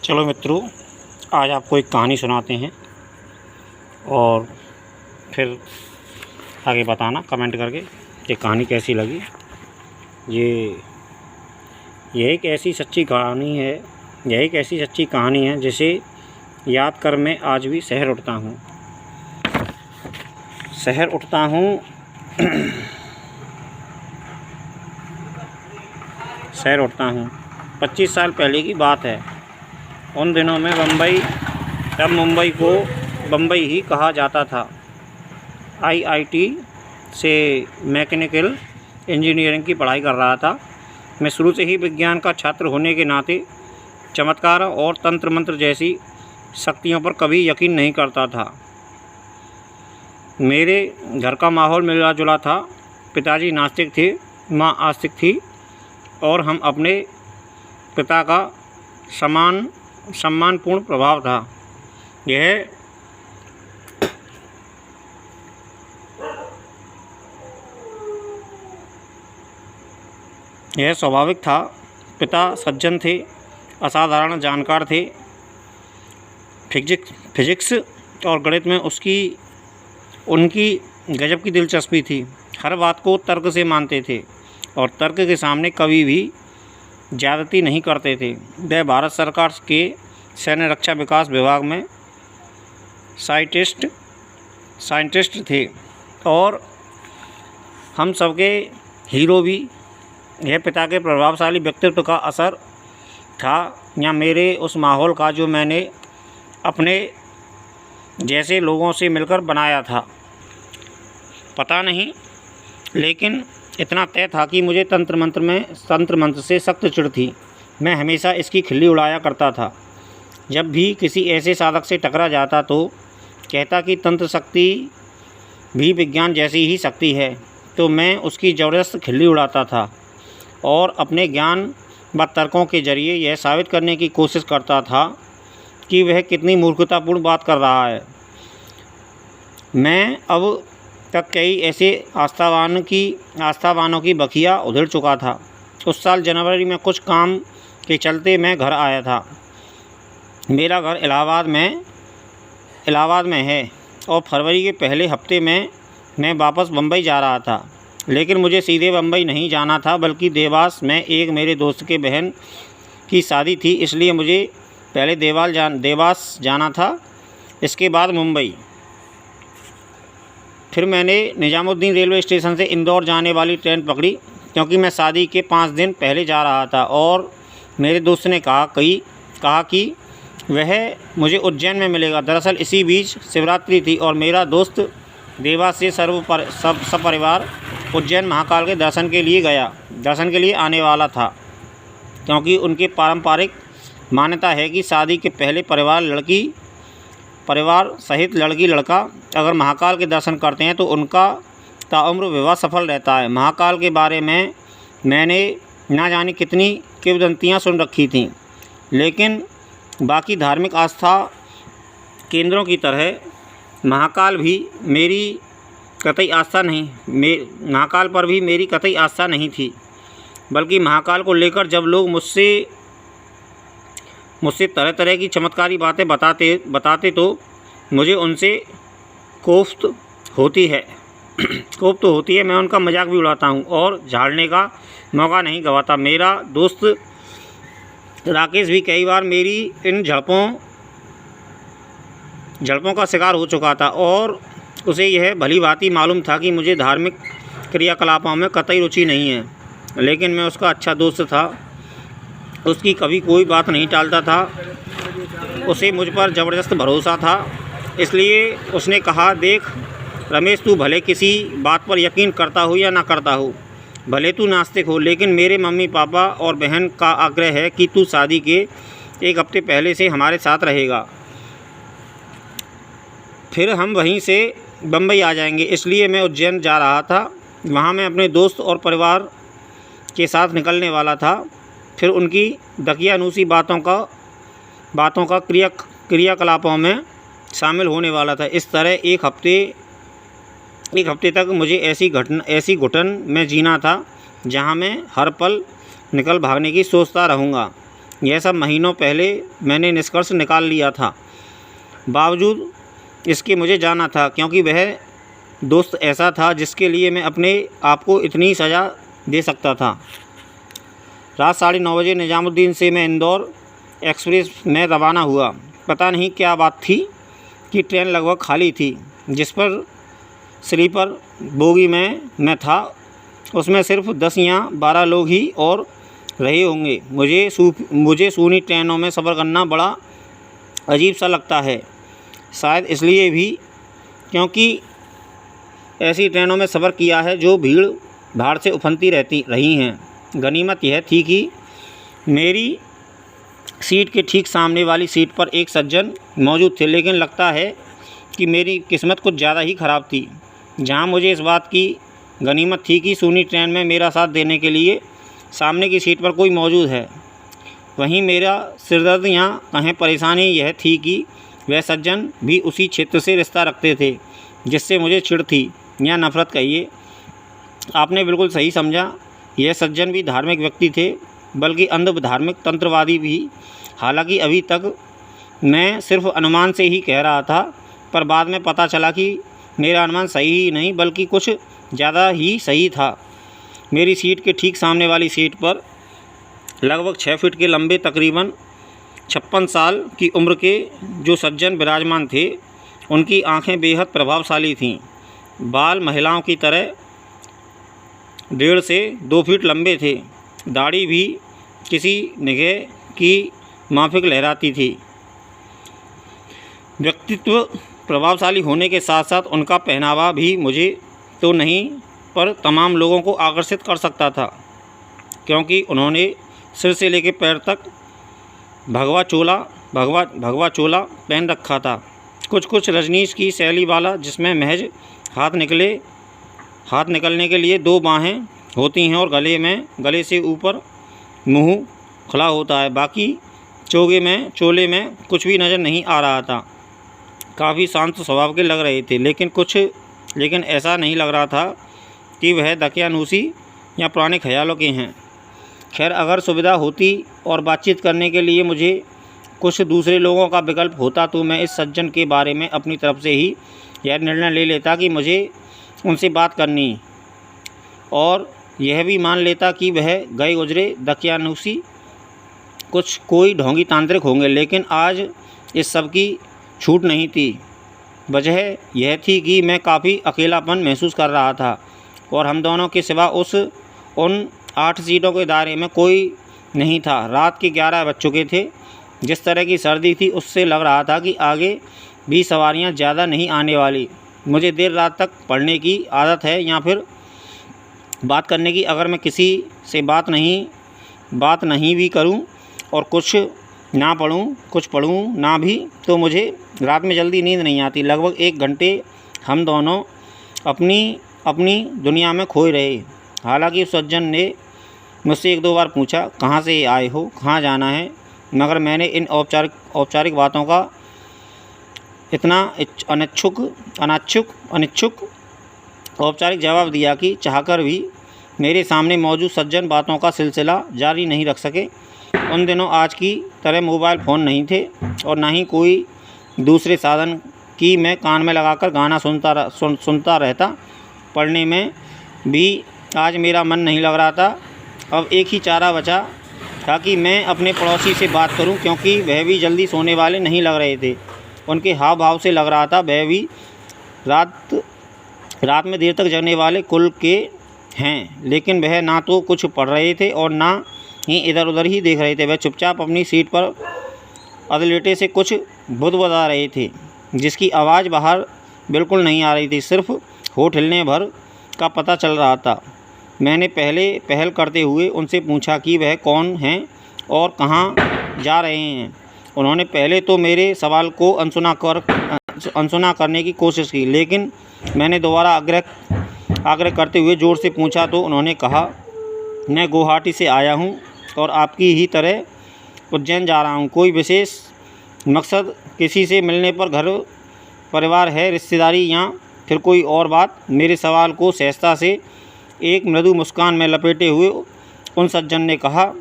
चलो मित्रों, आज आपको एक कहानी सुनाते हैं और फिर आगे बताना कमेंट करके कि कहानी कैसी लगी। ये एक ऐसी सच्ची कहानी है, यह एक ऐसी सच्ची कहानी है जिसे याद कर मैं आज भी शहर उठता हूँ। शहर उठता हूँ 25 साल पहले की बात है। उन दिनों में तब मुंबई को बम्बई ही कहा जाता था। आईआईटी से मैकेनिकल इंजीनियरिंग की पढ़ाई कर रहा था। मैं शुरू से ही विज्ञान का छात्र होने के नाते चमत्कार और तंत्र मंत्र जैसी शक्तियों पर कभी यकीन नहीं करता था। मेरे घर का माहौल मिला जुला था। पिताजी नास्तिक थे, माँ आस्तिक थी और हम अपने पिता का सम्मानपूर्ण प्रभाव था। यह स्वाभाविक था। पिता सज्जन थे, असाधारण जानकार थे। फिजिक्स और गणित में उनकी गजब की दिलचस्पी थी। हर बात को तर्क से मानते थे और तर्क के सामने कभी भी ज़्यादती नहीं करते थे। वह भारत सरकार के सैन्य रक्षा विकास विभाग में साइंटिस्ट थे और हम सबके हीरो भी। यह पिता के प्रभावशाली व्यक्तित्व का असर था या मेरे उस माहौल का जो मैंने अपने जैसे लोगों से मिलकर बनाया था, पता नहीं। लेकिन इतना तय था कि मुझे तंत्र मंत्र से सख्त चिढ़ थी। मैं हमेशा इसकी खिल्ली उड़ाया करता था। जब भी किसी ऐसे साधक से टकरा जाता तो कहता कि तंत्र शक्ति भी विज्ञान जैसी ही शक्ति है, तो मैं उसकी ज़बरदस्त खिल्ली उड़ाता था और अपने ज्ञान व तर्कों के जरिए यह साबित करने की कोशिश करता था कि वह कितनी मूर्खतापूर्ण बात कर रहा है। मैं अब तक कई ऐसे आस्थावानों की बखिया उधेड़ चुका था। उस साल जनवरी में कुछ काम के चलते मैं घर आया था। मेरा घर इलाहाबाद में है और फरवरी के पहले हफ्ते में मैं वापस बम्बई जा रहा था। लेकिन मुझे सीधे बम्बई नहीं जाना था, बल्कि देवास में एक मेरे दोस्त के बहन की शादी थी, इसलिए मुझे पहले देवास जाना था, इसके बाद मुंबई। फिर मैंने निजामुद्दीन रेलवे स्टेशन से इंदौर जाने वाली ट्रेन पकड़ी, क्योंकि मैं शादी के 5 दिन पहले जा रहा था और मेरे दोस्त ने कहा कि वह मुझे उज्जैन में मिलेगा। दरअसल इसी बीच शिवरात्रि थी और मेरा दोस्त देवास से सपरिवार उज्जैन महाकाल के दर्शन के लिए आने वाला था, क्योंकि उनके पारंपरिक मान्यता है कि शादी के पहले परिवार सहित लड़की लड़का अगर महाकाल के दर्शन करते हैं तो उनका ताउम्र विवाह सफल रहता है। महाकाल के बारे में मैंने ना जाने कितनी किंवदंतियाँ सुन रखी थीं, लेकिन बाकी धार्मिक आस्था केंद्रों की तरह महाकाल पर भी मेरी कतई आस्था नहीं थी। बल्कि महाकाल को लेकर जब लोग मुझसे तरह तरह की चमत्कारी बातें बताते तो मुझे उनसे कोफ्त होती है। मैं उनका मजाक भी उड़ाता हूँ और झाड़ने का मौका नहीं गंवाता। मेरा दोस्त राकेश भी कई बार मेरी इन झड़पों का शिकार हो चुका था और उसे यह भली भांति मालूम था कि मुझे धार्मिक क्रियाकलापों में कतई रुचि नहीं है। लेकिन मैं उसका अच्छा दोस्त था, उसकी कभी कोई बात नहीं टालता था। उसे मुझ पर ज़बरदस्त भरोसा था, इसलिए उसने कहा, देख रमेश, तू भले किसी बात पर यकीन करता हो या ना करता हो, भले तू नास्तिक हो, लेकिन मेरे मम्मी पापा और बहन का आग्रह है कि तू शादी के 1 हफ्ते पहले से हमारे साथ रहेगा। फिर हम वहीं से बम्बई आ जाएंगे। इसलिए मैं उज्जैन जा रहा था। वहाँ मैं अपने दोस्त और परिवार के साथ निकलने वाला था। फिर उनकी दकियानूसी बातों का क्रियाकलापों में शामिल होने वाला था। इस तरह एक हफ्ते तक मुझे ऐसी घुटन में जीना था जहाँ मैं हर पल निकल भागने की सोचता रहूँगा। यह सब महीनों पहले मैंने निष्कर्ष निकाल लिया था। बावजूद इसके मुझे जाना था, क्योंकि वह दोस्त ऐसा था जिसके लिए मैं अपने आप को इतनी सज़ा दे सकता था। रात 9:30 बजे निजामुद्दीन से मैं इंदौर एक्सप्रेस में रवाना हुआ। पता नहीं क्या बात थी कि ट्रेन लगभग खाली थी। जिस पर स्लीपर बोगी में मैं था, उसमें सिर्फ 10 या 12 लोग ही और रहे होंगे। मुझे सूनी ट्रेनों में सफ़र करना बड़ा अजीब सा लगता है, शायद इसलिए भी क्योंकि ऐसी ट्रेनों में सफ़र किया है जो भीड़ भाड़ से उफनती रही हैं। गनीमत यह थी कि मेरी सीट के ठीक सामने वाली सीट पर एक सज्जन मौजूद थे, लेकिन लगता है कि मेरी किस्मत कुछ ज़्यादा ही ख़राब थी। जहां मुझे इस बात की गनीमत थी कि सूनी ट्रेन में मेरा साथ देने के लिए सामने की सीट पर कोई मौजूद है, वहीं मेरा सिरदर्द या कहें परेशानी यह थी कि वह सज्जन भी उसी क्षेत्र से रिश्ता रखते थे जिससे मुझे चिढ़ थी या नफ़रत कहिए। आपने बिल्कुल सही समझा, यह सज्जन भी धार्मिक व्यक्ति थे, बल्कि अंध धार्मिक तंत्रवादी भी। हालांकि अभी तक मैं सिर्फ अनुमान से ही कह रहा था, पर बाद में पता चला कि मेरा अनुमान सही ही नहीं बल्कि कुछ ज़्यादा ही सही था। मेरी सीट के ठीक सामने वाली सीट पर लगभग 6 फीट के लंबे, तकरीबन 56 साल की उम्र के जो सज्जन विराजमान थे, उनकी आंखें बेहद प्रभावशाली थीं। बाल महिलाओं की तरह 1.5 से 2 फीट लंबे थे। दाढ़ी भी किसी निगाह की माफिक लहराती थी। व्यक्तित्व प्रभावशाली होने के साथ साथ उनका पहनावा भी मुझे तो नहीं पर तमाम लोगों को आकर्षित कर सकता था, क्योंकि उन्होंने सिर से लेकर पैर तक भगवा चोला पहन रखा था। कुछ रजनीश की शैली वाला, जिसमें महज हाथ निकलने के लिए 2 बाहें होती हैं और गले से ऊपर मुंह खुला होता है। बाकी चोले में कुछ भी नज़र नहीं आ रहा था। काफ़ी शांत स्वभाव के लग रहे थे, लेकिन ऐसा नहीं लग रहा था कि वह दकियानूसी या पुराने ख्यालों के हैं। खैर, अगर सुविधा होती और बातचीत करने के लिए मुझे कुछ दूसरे लोगों का विकल्प होता तो मैं इस सज्जन के बारे में अपनी तरफ से ही यह निर्णय ले लेता कि मुझे उनसे बात करनी, और यह भी मान लेता कि वह गए गुजरे दकियानूसी कोई ढोंगी तांत्रिक होंगे। लेकिन आज इस सब की छूट नहीं थी। वजह यह थी कि मैं काफ़ी अकेलापन महसूस कर रहा था और हम दोनों के सिवा उन 8 सीटों के दायरे में कोई नहीं था। रात के 11 बज चुके थे। जिस तरह की सर्दी थी, उससे लग रहा था कि आगे भी सवारियां ज़्यादा नहीं आने वाली। मुझे देर रात तक पढ़ने की आदत है या फिर बात करने की। अगर मैं किसी से बात नहीं भी करूं और कुछ पढ़ूं ना भी, तो मुझे रात में जल्दी नींद नहीं आती। लगभग 1 घंटे हम दोनों अपनी दुनिया में खोए रहे। हालांकि उस सज्जन ने मुझसे 1-2 बार पूछा, कहाँ से आए हो, कहाँ जाना है, मगर मैंने इन औपचारिक बातों का इतना अनिच्छुक औपचारिक जवाब दिया कि चाहकर भी मेरे सामने मौजूद सज्जन बातों का सिलसिला जारी नहीं रख सके। उन दिनों आज की तरह मोबाइल फ़ोन नहीं थे और ना ही कोई दूसरे साधन कि मैं कान में लगाकर गाना सुनता रहता। पढ़ने में भी आज मेरा मन नहीं लग रहा था। अब एक ही चारा बचा था कि मैं अपने पड़ोसी से बात करूं, क्योंकि वह भी जल्दी सोने वाले नहीं लग रहे थे। उनके हाव भाव से लग रहा था वह भी रात में देर तक जगने वाले कुल के हैं। लेकिन वह ना तो कुछ पढ़ रहे थे और ना ही इधर उधर ही देख रहे थे। वह चुपचाप अपनी सीट पर अधलेटे से कुछ बुदबुदा रहे थे, जिसकी आवाज़ बाहर बिल्कुल नहीं आ रही थी। सिर्फ होठ हिलने भर का पता चल रहा था। मैंने पहल करते हुए उनसे पूछा कि वह कौन हैं और कहाँ जा रहे हैं। उन्होंने पहले तो मेरे सवाल को अनसुना करने की कोशिश की, लेकिन मैंने दोबारा आग्रह करते हुए ज़ोर से पूछा तो उन्होंने कहा, मैं गुवाहाटी से आया हूँ और आपकी ही तरह उज्जैन जा रहा हूँ। कोई विशेष मकसद? किसी से मिलने पर? घर परिवार है, रिश्तेदारी या फिर कोई और बात? मेरे सवाल को सहजता से एक मृदु मुस्कान में लपेटे हुए उन सज्जन ने कहा,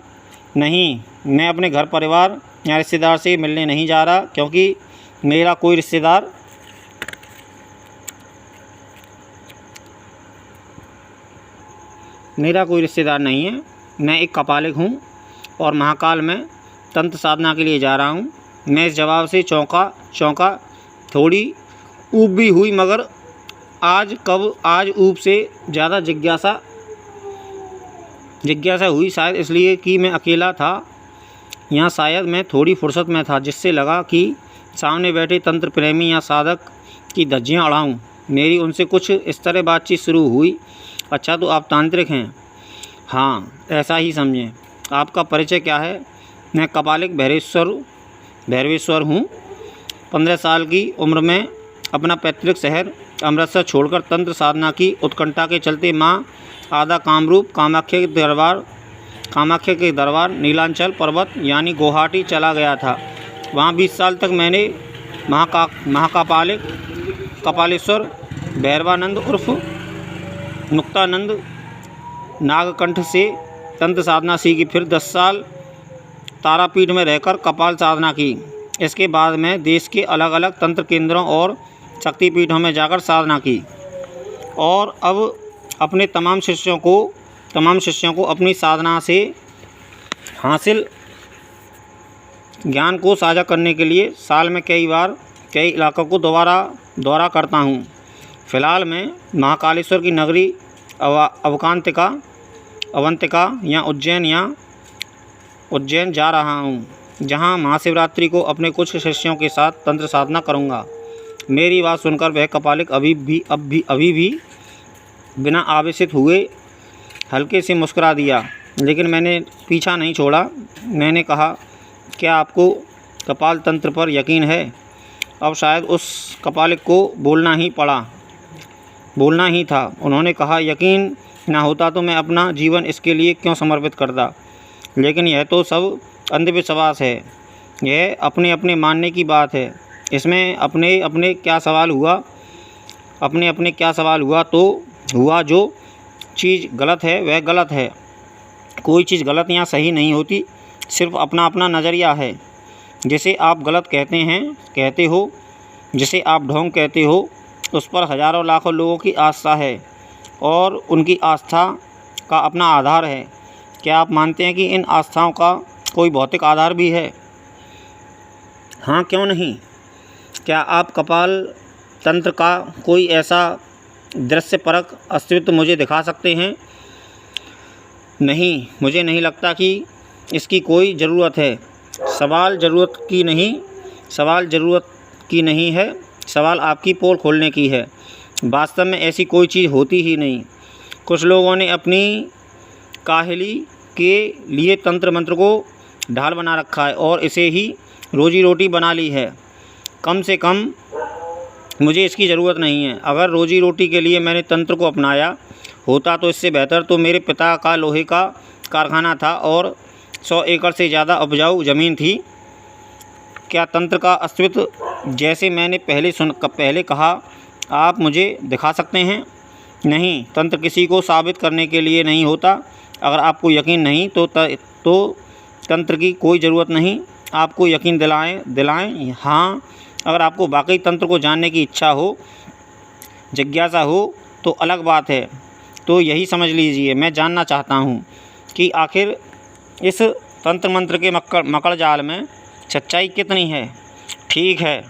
नहीं, मैं अपने घर परिवार या रिश्तेदार से मिलने नहीं जा रहा, क्योंकि मेरा कोई रिश्तेदार नहीं है। मैं एक कपालिक हूँ और महाकाल में तंत्र साधना के लिए जा रहा हूँ। मैं इस जवाब से चौंका, थोड़ी ऊब भी हुई, मगर आज ऊब से ज़्यादा जिज्ञासा हुई, शायद इसलिए कि मैं अकेला था यहाँ, शायद मैं थोड़ी फुर्सत में था, जिससे लगा कि सामने बैठे तंत्र प्रेमी या साधक की धज्जियाँ उड़ाऊँ। मेरी उनसे कुछ इस तरह बातचीत शुरू हुई। अच्छा, तो आप तांत्रिक हैं? हाँ, ऐसा ही समझें। आपका परिचय क्या है? मैं कपालिक भैरवेश्वर हूँ। 15 साल की उम्र में अपना पैतृक शहर अमृतसर छोड़कर तंत्र साधना की उत्कंठा के चलते माँ आदा कामरूप कामाख्या के दरबार नीलांचल पर्वत यानी गुवाहाटी चला गया था। वहाँ 20 साल तक मैंने कपालेश्वर भैरवानंद उर्फ मुक्तानंद नागकंठ से तंत्र साधना सीखी। फिर 10 साल तारापीठ में रहकर कपाल साधना की। इसके बाद में देश के अलग अलग तंत्र केंद्रों और शक्तिपीठों में जाकर साधना की और अब अपने तमाम शिष्यों को अपनी साधना से हासिल ज्ञान को साझा करने के लिए साल में कई इलाकों को दौरा करता हूँ। फ़िलहाल मैं महाकालेश्वर की नगरी अवंतिका या उज्जैन जा रहा हूँ, जहाँ महाशिवरात्रि को अपने कुछ शिष्यों के साथ तंत्र साधना करूँगा। मेरी बात सुनकर वह कपालिक अभी भी बिना आवेशित हुए हल्के से मुस्कुरा दिया, लेकिन मैंने पीछा नहीं छोड़ा। मैंने कहा, क्या आपको कपाल तंत्र पर यकीन है? अब शायद उस कपालिक को बोलना ही था। उन्होंने कहा, यकीन ना होता तो मैं अपना जीवन इसके लिए क्यों समर्पित करता, लेकिन यह तो सब अंधविश्वास है। यह अपने अपने मानने की बात है। इसमें अपने अपने क्या सवाल हुआ तो हुआ। जो चीज़ गलत है वह गलत है। कोई चीज़ गलत या सही नहीं होती, सिर्फ अपना अपना नज़रिया है। जिसे आप गलत कहते हो, जिसे आप ढोंग कहते हो, उस पर हज़ारों लाखों लोगों की आस्था है और उनकी आस्था का अपना आधार है। क्या आप मानते हैं कि इन आस्थाओं का कोई भौतिक आधार भी है? हाँ, क्यों नहीं। क्या आप कपाल तंत्र का कोई ऐसा दृश्यपरक अस्तित्व मुझे दिखा सकते हैं? नहीं, मुझे नहीं लगता कि इसकी कोई ज़रूरत है। सवाल ज़रूरत की नहीं है, सवाल आपकी पोल खोलने की है। वास्तव में ऐसी कोई चीज़ होती ही नहीं। कुछ लोगों ने अपनी काहली के लिए तंत्र मंत्र को ढाल बना रखा है और इसे ही रोजी रोटी बना ली है। कम से कम मुझे इसकी ज़रूरत नहीं है। अगर रोजी रोटी के लिए मैंने तंत्र को अपनाया होता तो इससे बेहतर तो मेरे पिता का लोहे का कारखाना था और 100 एकड़ से ज़्यादा उपजाऊ ज़मीन थी। क्या तंत्र का अस्तित्व, जैसे मैंने पहले कहा, आप मुझे दिखा सकते हैं? नहीं, तंत्र किसी को साबित करने के लिए नहीं होता। अगर आपको यकीन नहीं तो तंत्र की कोई ज़रूरत नहीं। आपको यकीन दिलाएं। हाँ, अगर आपको वाकई तंत्र को जानने की इच्छा हो, जिज्ञासा हो तो अलग बात है। तो यही समझ लीजिए, मैं जानना चाहता हूँ कि आखिर इस तंत्र मंत्र के मकड़ जाल में सच्चाई कितनी है। ठीक है,